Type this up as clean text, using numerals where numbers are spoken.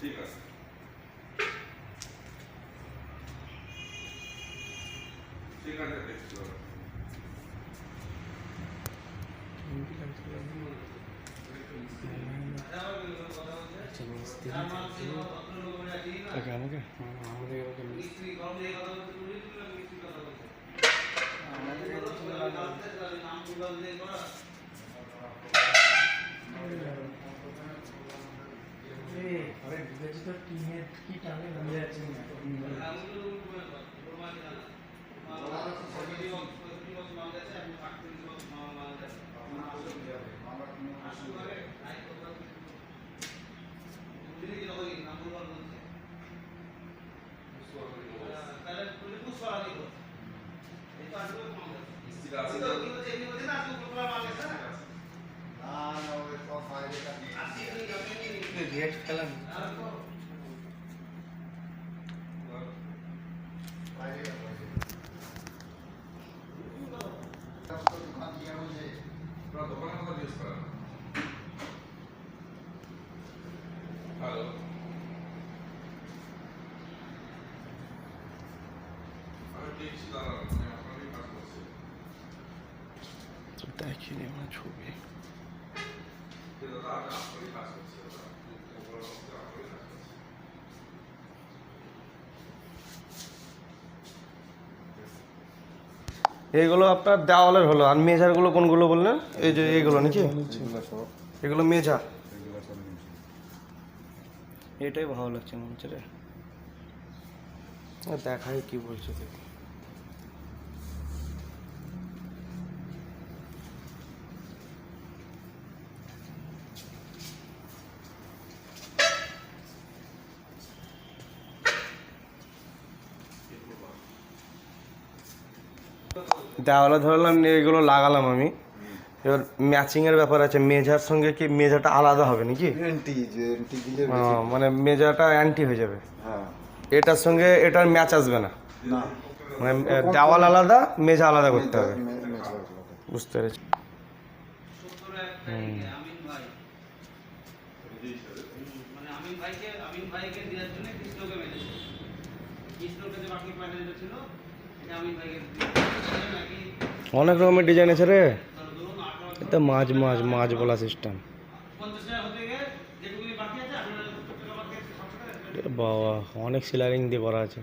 ঠিক আছে ঠিক আছে দেখছি আমাকে কি টানে নামে যাচ্ছে রিয়াক্ট খেলা দোকানের কথা জিজ্ঞেস করেন হ্যালো আমি দেখছি দাঁড়ান আমি আপনারই কাজ করছি দেখিনি আমার ছবি দাদা আমি আপনারই কাজ করছি দাদা আপনারই কাজ করছি এইগুলো আপনার দেওয়ালের হলো আর মেজারগুলো কোনগুলো বললেন এই যে এইগুলো নাকি এগুলো মেজা এটাই ভালো লাগছে মনে হচ্ছে রে দেখাই কি বলছে দেখি দেওয়ালে ধরলাম এগুলো লাগালাম আমি এবার ম্যাচিংয়ের ব্যাপার আছে মেজার সঙ্গে কি মেজাটা আলাদা হবে নাকি মানে মেজাটা অ্যান্টি হয়ে যাবে এটার সঙ্গে এটার ম্যাচ আসবে না মানে দেওয়াল আলাদা মেজা আলাদা করতে হবে বুঝতে পেরেছি অনেক রকমের ডিজাইন আছে রে এটা মাছ মাছ মাছ বলা সিস্টেম বাবা অনেক সিলারিং দিয়ে করা আছে